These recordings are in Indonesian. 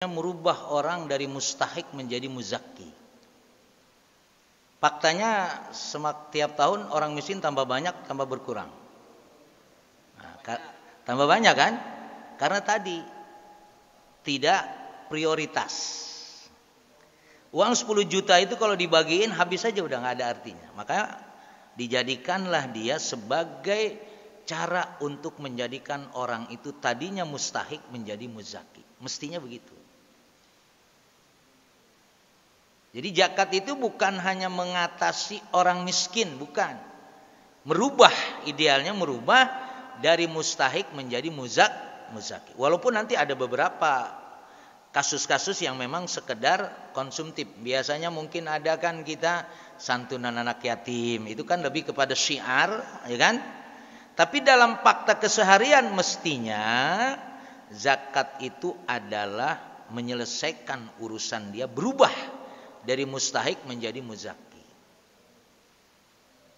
merubah orang dari mustahik menjadi muzakki. Faktanya tiap tahun orang miskin tambah banyak, tambah berkurang. Tambah banyak kan? Karena tadi tidak prioritas. Uang 10 juta itu kalau dibagiin habis saja udah nggak ada artinya. Maka dijadikanlah dia sebagai cara untuk menjadikan orang itu tadinya mustahik menjadi muzakki. Mestinya begitu. Jadi zakat itu bukan hanya mengatasi orang miskin, bukan. Merubah, idealnya merubah dari mustahik menjadi muzakki. Walaupun nanti ada beberapa kasus-kasus yang memang sekedar konsumtif. Biasanya mungkin ada kan kita santunan anak yatim, itu kan lebih kepada syiar, ya kan? Tapi dalam fakta keseharian mestinya zakat itu adalah menyelesaikan urusan dia, berubah dari mustahik menjadi muzakki.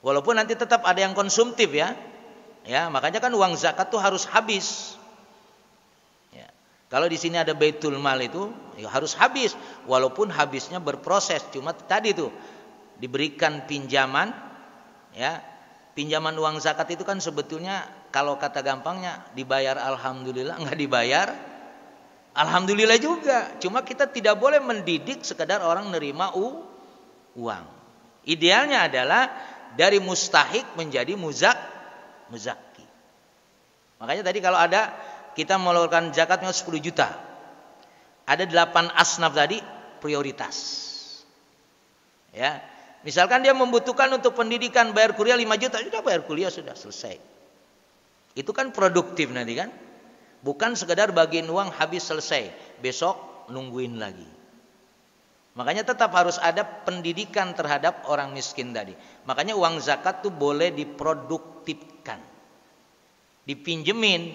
Walaupun nanti tetap ada yang konsumtif ya. Ya, makanya kan uang zakat tuh harus habis. Ya. Kalau di sini ada baitul mal itu ya harus habis, walaupun habisnya berproses. Cuma tadi tuh diberikan pinjaman, ya. Pinjaman uang zakat itu kan sebetulnya kalau kata gampangnya dibayar alhamdulillah, enggak dibayar alhamdulillah juga. Cuma kita tidak boleh mendidik sekedar orang nerima uang. Idealnya adalah dari mustahik menjadi muzakki. Makanya tadi kalau ada kita mengeluarkan zakatnya 10 juta. Ada 8 asnaf tadi prioritas. Ya. Misalkan dia membutuhkan untuk pendidikan bayar kuliah 5 juta, sudah bayar kuliah sudah selesai. Itu kan produktif nanti kan? Bukan sekedar bagiin uang habis selesai, besok nungguin lagi. Makanya tetap harus ada pendidikan terhadap orang miskin tadi. Makanya uang zakat tuh boleh diproduktifkan, dipinjemin,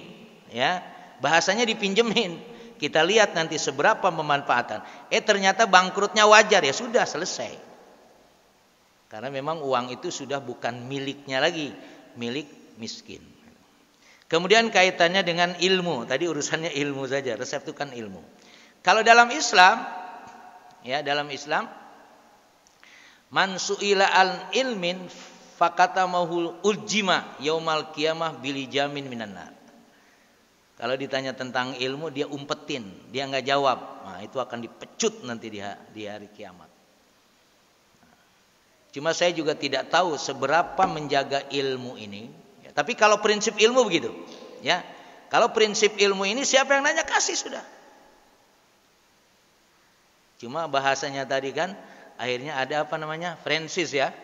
ya bahasanya dipinjemin. Kita lihat nanti seberapa pemanfaatan. Ternyata bangkrutnya wajar, ya sudah selesai. Karena memang uang itu sudah bukan miliknya lagi, milik miskin. Kemudian kaitannya dengan ilmu. Tadi urusannya ilmu saja. Resep itu kan ilmu. Kalau dalam Islam, ya dalam Islam, man su'ila al ilmin fakatamahul uljima yaumal qiyamah bilijamin minan nar. Kalau ditanya tentang ilmu dia umpetin, dia enggak jawab. Nah, itu akan dipecut nanti di hari kiamat. Cuma saya juga tidak tahu seberapa menjaga ilmu ini. Tapi kalau prinsip ilmu begitu, ya. Kalau prinsip ilmu ini siapa yang nanya kasih sudah. Cuma bahasanya tadi kan akhirnya ada apa namanya? Francis ya.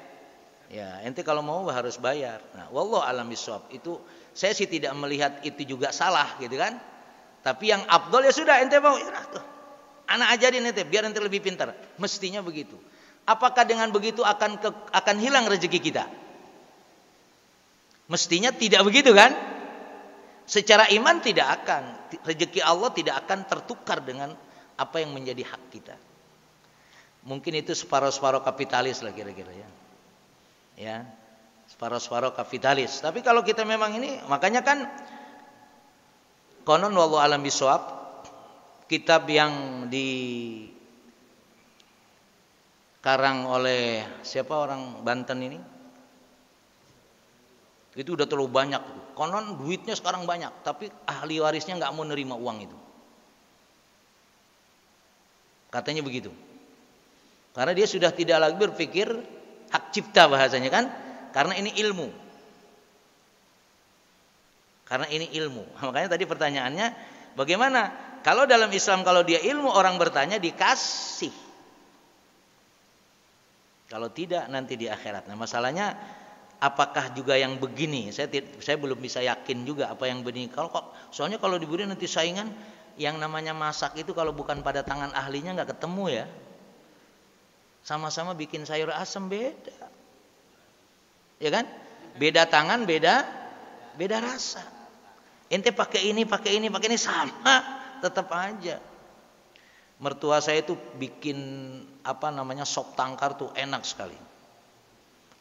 Ya, ente kalau mau harus bayar. Nah, wallahu a'lam bishawab. Itu saya sih tidak melihat itu juga salah gitu kan. Tapi yang afdol ya sudah ente mau ya tuh. Anak ajarin ente biar ente lebih pintar. Mestinya begitu. Apakah dengan begitu akan hilang rezeki kita? Mestinya tidak begitu kan? Secara iman tidak akan. Rezeki Allah tidak akan tertukar dengan apa yang menjadi hak kita. Mungkin itu separuh-separuh kapitalis lah kira-kira ya. Ya, separuh-separuh kapitalis. Tapi kalau kita memang ini, makanya kan konon wallahu alam bisawab, kitab yang dikarang oleh siapa orang Banten ini? Itu udah terlalu banyak. Konon duitnya sekarang banyak, tapi ahli warisnya nggak mau nerima uang itu. Katanya begitu. Karena dia sudah tidak lagi berpikir hak cipta bahasanya kan? Karena ini ilmu. Karena ini ilmu. Makanya tadi pertanyaannya, bagaimana? Kalau dalam Islam kalau dia ilmu orang bertanya dikasih. Kalau tidak nanti di akhirat. Nah masalahnya apakah juga yang begini? Saya belum bisa yakin juga apa yang begini. Soalnya kalau diberi nanti saingan, yang namanya masak itu kalau bukan pada tangan ahlinya nggak ketemu ya. Sama-sama bikin sayur asam beda, ya kan? Beda tangan, beda rasa. Ente pakai ini sama, tetap aja. Mertua saya itu bikin apa namanya sop tangkar tuh enak sekali.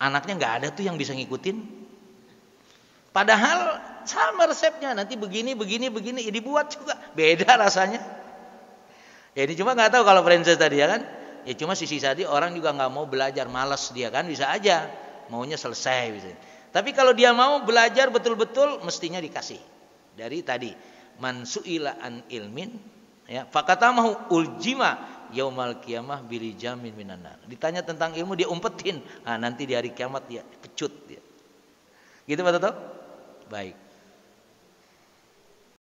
Anaknya nggak ada tuh yang bisa ngikutin. Padahal sama resepnya. Nanti begini, ya dibuat juga. Beda rasanya. Ya ini cuma nggak tahu kalau princess tadi ya kan. Ya cuma sisi tadi orang juga nggak mau belajar, malas dia kan, bisa aja maunya selesai bisa. Tapi kalau dia mau belajar betul-betul mestinya dikasih. Dari tadi man su'ila an ilmin ya fakatamahu uljima yaumal qiyamah bilijamin minan nar. Ditanya tentang ilmu dia umpetin. Nah, nanti di hari kiamat dia pecut dia. Gitu Pak Toto? Baik.